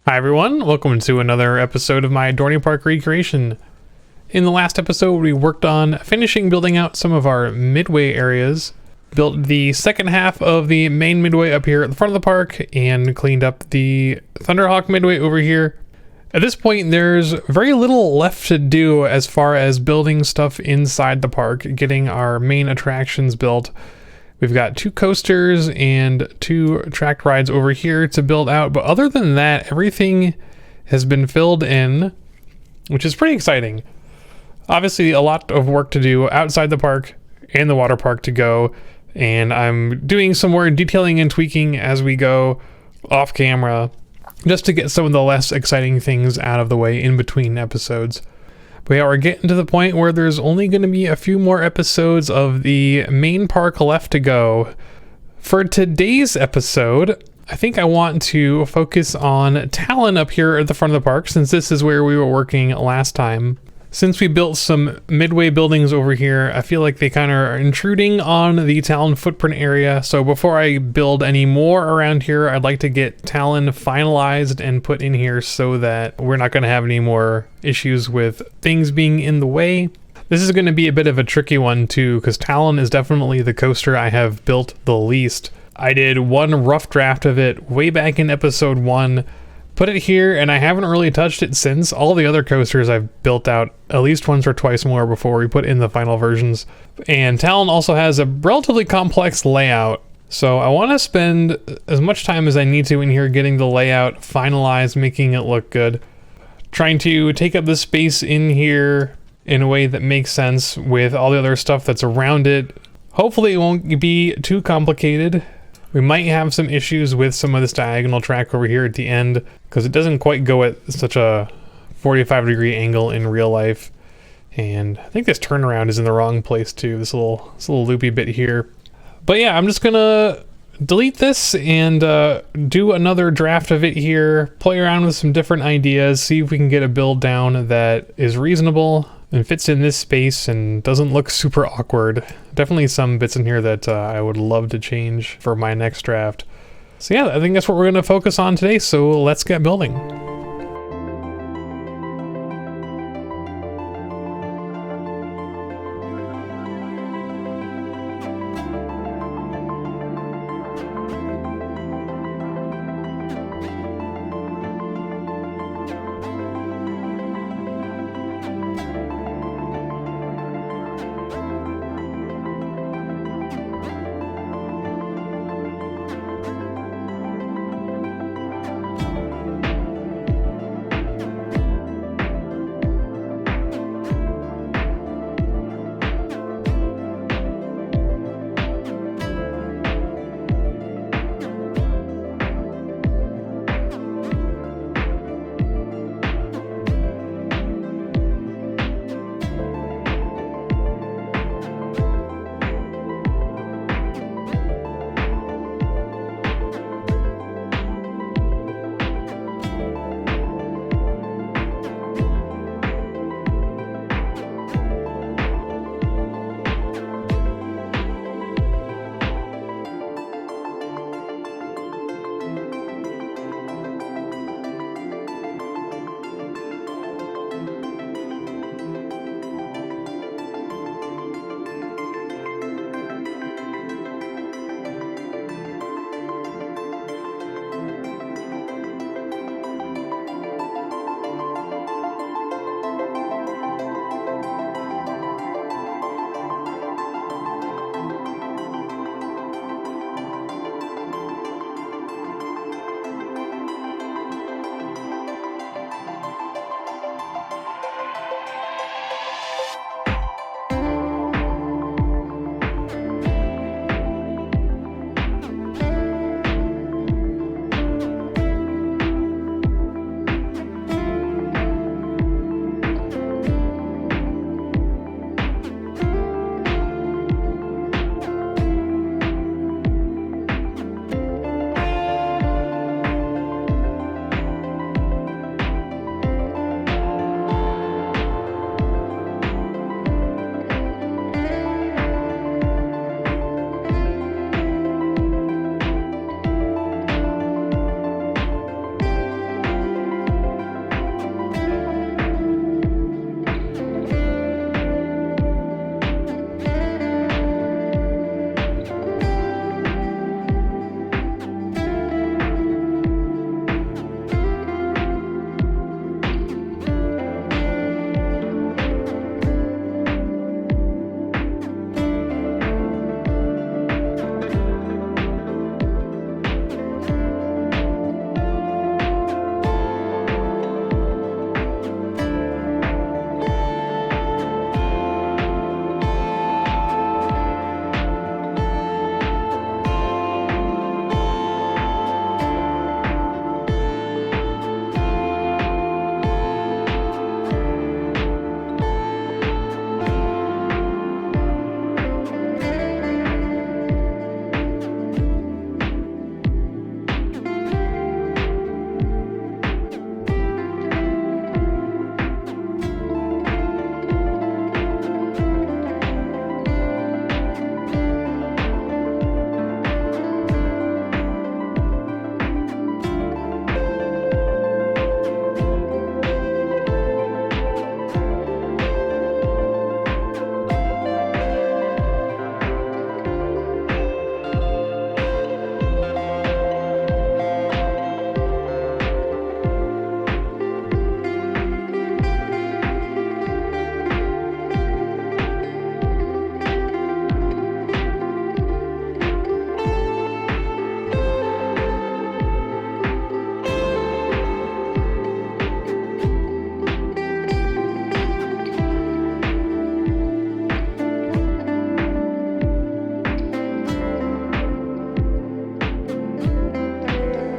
Hi everyone, welcome to another episode of my Dorney Park recreation. In the last episode we worked on finishing building out some of our midway areas, built the second half of the main midway up here at the front of the park, and cleaned up the Thunderhawk midway over here. At this point there's very little left to do as far as building stuff inside the park, getting our main attractions built. We've got 2 coasters and 2 track rides over here to build out, but other than that, everything has been filled in, which is pretty exciting. Obviously, a lot of work to do outside the park and the water park to go, and I'm doing some more detailing and tweaking as we go off camera, just to get some of the less exciting things out of the way in between episodes. But yeah, we're getting to the point where there's only going to be a few more episodes of the main park left to go. For today's episode, I think I want to focus on Talon up here at the front of the park, since this is where we were working last time. Since we built some midway buildings over here, I feel like they kind of are intruding on the Talon footprint area. So before I build any more around here, I'd like to get Talon finalized and put in here so that we're not going to have any more issues with things being in the way. This is going to be a bit of a tricky one too, because Talon is definitely the coaster I have built the least. I did one rough draft of it way back in episode 1. Put it here, and I haven't really touched it since. All the other coasters I've built out at least once or twice more before we put in the final versions. And Talon also has a relatively complex layout, so I want to spend as much time as I need to in here getting the layout finalized, making it look good. Trying to take up the space in here in a way that makes sense with all the other stuff that's around it. Hopefully it won't be too complicated. We might have some issues with some of this diagonal track over here at the end, because it doesn't quite go at such a 45-degree angle in real life. And I think this turnaround is in the wrong place too, this little loopy bit here. But yeah, I'm just gonna delete this and do another draft of it here, play around with some different ideas, see if we can get a build down that is reasonable and fits in this space and doesn't look super awkward. Definitely some bits in here that I would love to change for my next draft. So yeah, I think that's what we're going to focus on today, so let's get building.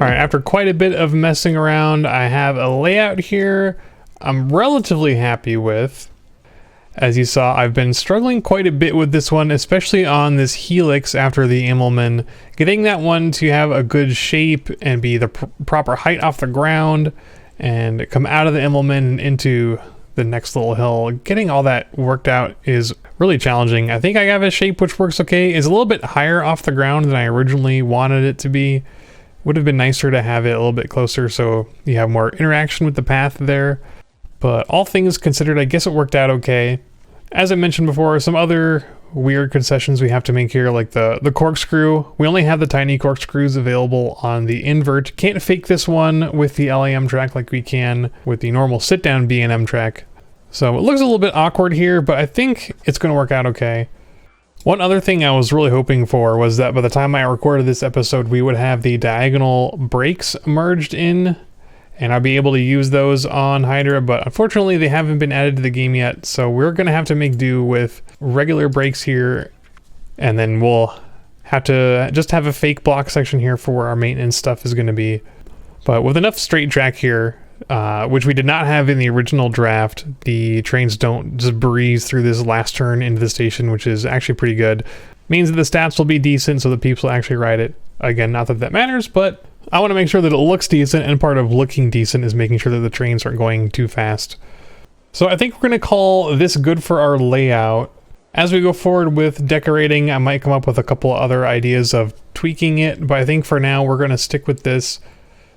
All right, after quite a bit of messing around, I have a layout here I'm relatively happy with. As you saw, I've been struggling quite a bit with this one, especially on this helix after the Immelman. Getting that one to have a good shape and be the proper height off the ground and come out of the Immelman and into the next little hill. Getting all that worked out is really challenging. I think I have a shape which works okay. It's a little bit higher off the ground than I originally wanted it to be. Would have been nicer to have it a little bit closer so you have more interaction with the path there. But all things considered, I guess it worked out okay. As I mentioned before, some other weird concessions we have to make here, like the corkscrew. We only have the tiny corkscrews available on the invert. Can't fake this one with the LAM track like we can with the normal sit-down B&M track. So it looks a little bit awkward here, but I think it's going to work out okay. One other thing I was really hoping for was that by the time I recorded this episode, we would have the diagonal brakes merged in, and I'll be able to use those on Hydra, but unfortunately they haven't been added to the game yet, so we're going to have to make do with regular brakes here, and then we'll have to just have a fake block section here for where our maintenance stuff is going to be. But with enough straight track here, which we did not have in the original draft, the trains don't just breeze through this last turn into the station, which is actually pretty good. Means that the stats will be decent so the peeps will actually ride it. Again, not that that matters, but I want to make sure that it looks decent, and part of looking decent is making sure that the trains aren't going too fast. So I think we're going to call this good for our layout. As we go forward with decorating, I might come up with a couple other ideas of tweaking it, but I think for now we're going to stick with this.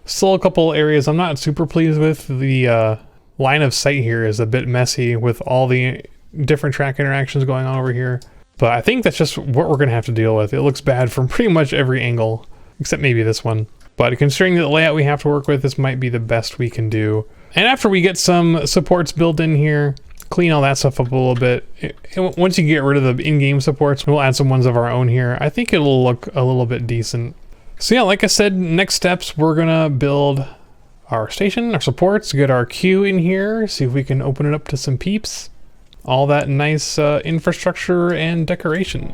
Still a couple areas I'm not super pleased with. The line of sight here is a bit messy with all the different track interactions going on over here. But I think that's just what we're going to have to deal with. It looks bad from pretty much every angle, except maybe this one. But considering the layout we have to work with, this might be the best we can do. And after we get some supports built in here, clean all that stuff up a little bit. Once you get rid of the in-game supports, we'll add some ones of our own here. I think it'll look a little bit decent. So yeah, like I said, next steps, we're gonna build our station, our supports, get our queue in here, see if we can open it up to some peeps. All that nice infrastructure and decoration.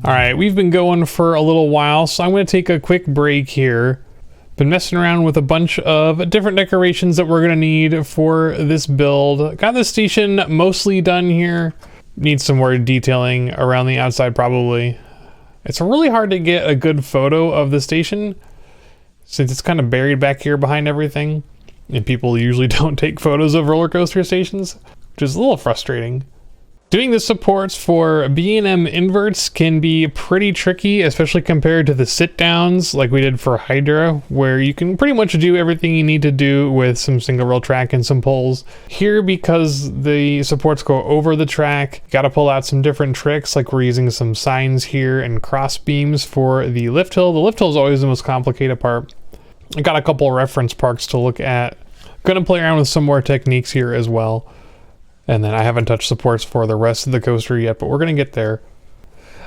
All right, we've been going for a little while, so I'm going to take a quick break here. Been messing around with a bunch of different decorations that we're going to need for this build. Got the station mostly done here. Need some more detailing around the outside probably. It's really hard to get a good photo of the station since it's kind of buried back here behind everything. And people usually don't take photos of roller coaster stations, which is a little frustrating. Doing the supports for B&M inverts can be pretty tricky, especially compared to the sit downs like we did for Hydra, where you can pretty much do everything you need to do with some single rail track and some poles. Here, because the supports go over the track, gotta pull out some different tricks, like we're using some signs here and cross beams for the lift hill. The lift hill is always the most complicated part. I got a couple reference parks to look at. Gonna play around with some more techniques here as well. And then I haven't touched supports for the rest of the coaster yet, but we're gonna get there.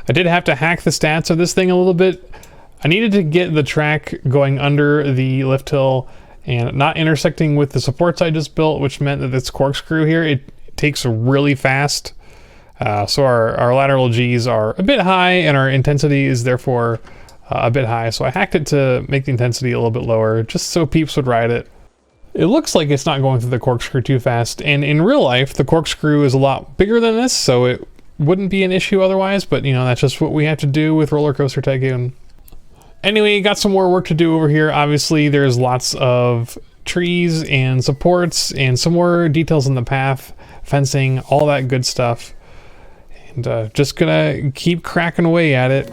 I did have to hack the stats of this thing a little bit. I needed to get the track going under the lift hill and not intersecting with the supports I just built, which meant that this corkscrew here, it takes really fast. So our lateral Gs are a bit high and our intensity is therefore a bit high. So I hacked it to make the intensity a little bit lower, just so peeps would ride it. It looks like it's not going through the corkscrew too fast, and in real life, the corkscrew is a lot bigger than this, so it wouldn't be an issue otherwise, but you know, that's just what we have to do with Roller Coaster Tycoon. Anyway, got some more work to do over here. Obviously, there's lots of trees and supports and some more details in the path, fencing, all that good stuff. And just gonna keep cracking away at it.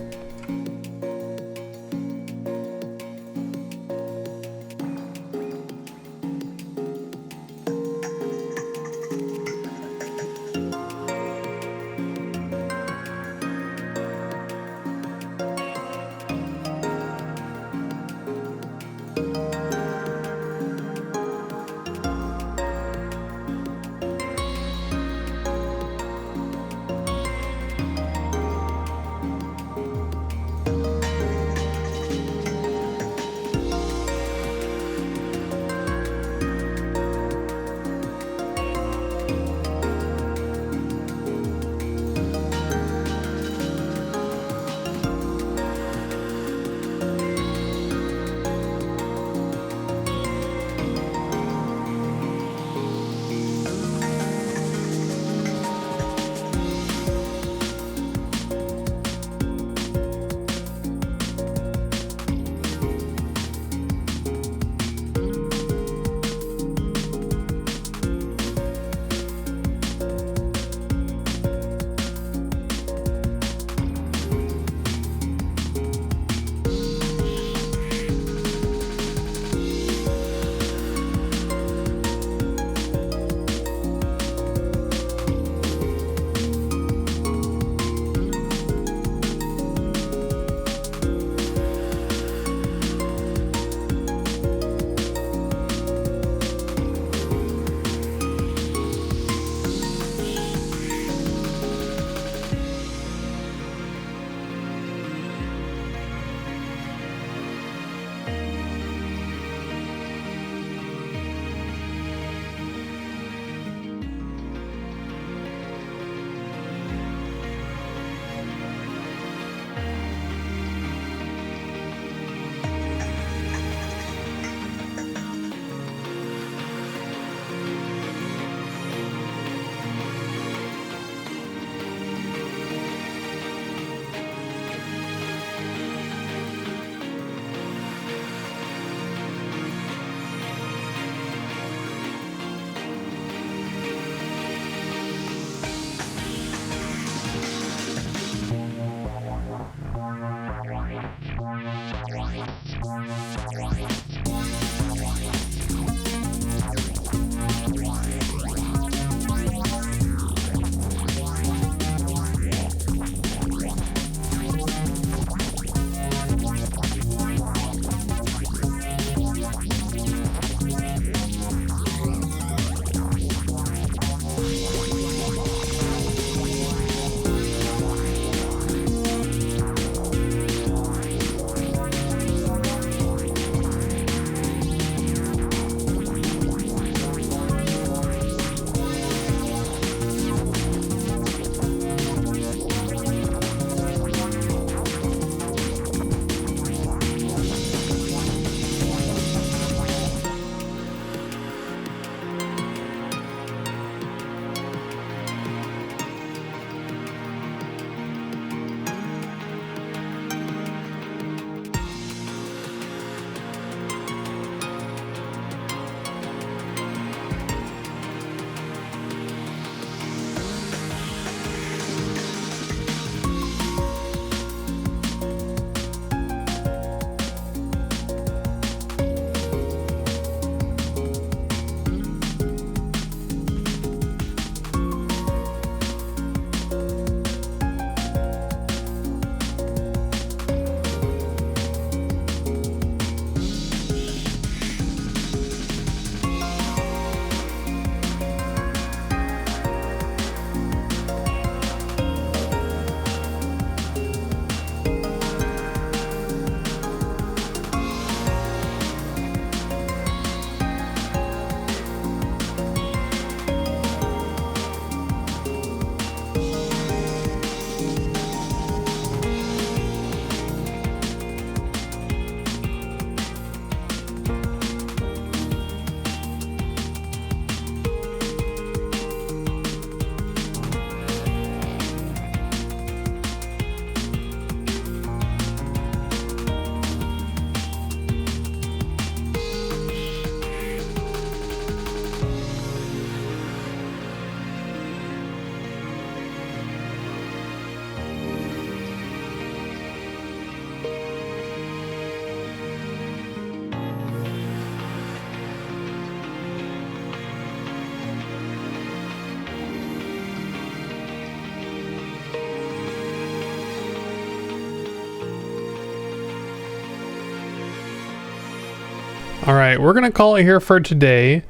All right, we're gonna call it here for today.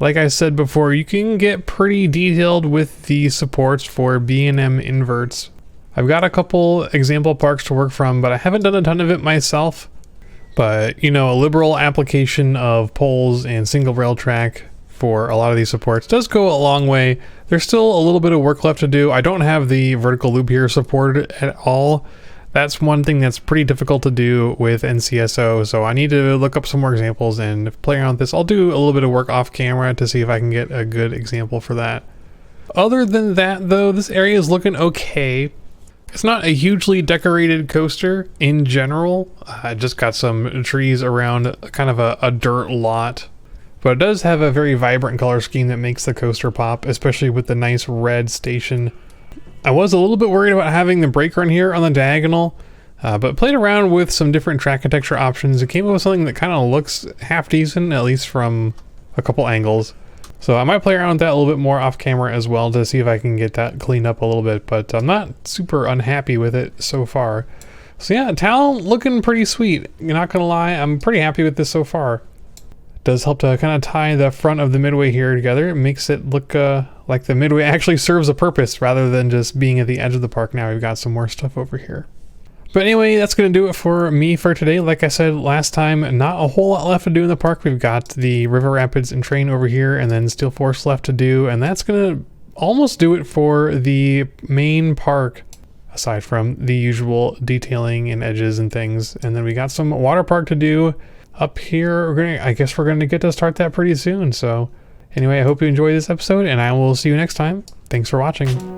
Like I said before, you can get pretty detailed with the supports for B&M inverts. I've got a couple example parks to work from, but I haven't done a ton of it myself. But, you know, a liberal application of poles and single rail track for a lot of these supports does go a long way. There's still a little bit of work left to do. I don't have the vertical loop here supported at all. That's one thing that's pretty difficult to do with NCSO, so I need to look up some more examples and play around with this. I'll do a little bit of work off camera to see if I can get a good example for that. Other than that, though, this area is looking okay. It's not a hugely decorated coaster in general. I just got some trees around kind of a dirt lot. But it does have a very vibrant color scheme that makes the coaster pop, especially with the nice red station. I was a little bit worried about having the brake run here on the diagonal, but played around with some different track architecture options. It came up with something that kind of looks half decent, at least from a couple angles. So I might play around with that a little bit more off camera as well to see if I can get that cleaned up a little bit, but I'm not super unhappy with it so far. So yeah, Talon looking pretty sweet. You're not gonna lie, I'm pretty happy with this so far. It does help to kind of tie the front of the midway here together. It makes it look like the midway actually serves a purpose rather than just being at the edge of the park. Now we've got some more stuff over here. But anyway, that's going to do it for me for today. Like I said last time, not a whole lot left to do in the park. We've got the River Rapids and Train over here and then Steel Force left to do. And that's going to almost do it for the main park, aside from the usual detailing and edges and things. And then we got some water park to do up here. I guess we're going to get to start that pretty soon. So anyway, I hope you enjoyed this episode and I will see you next time. Thanks for watching.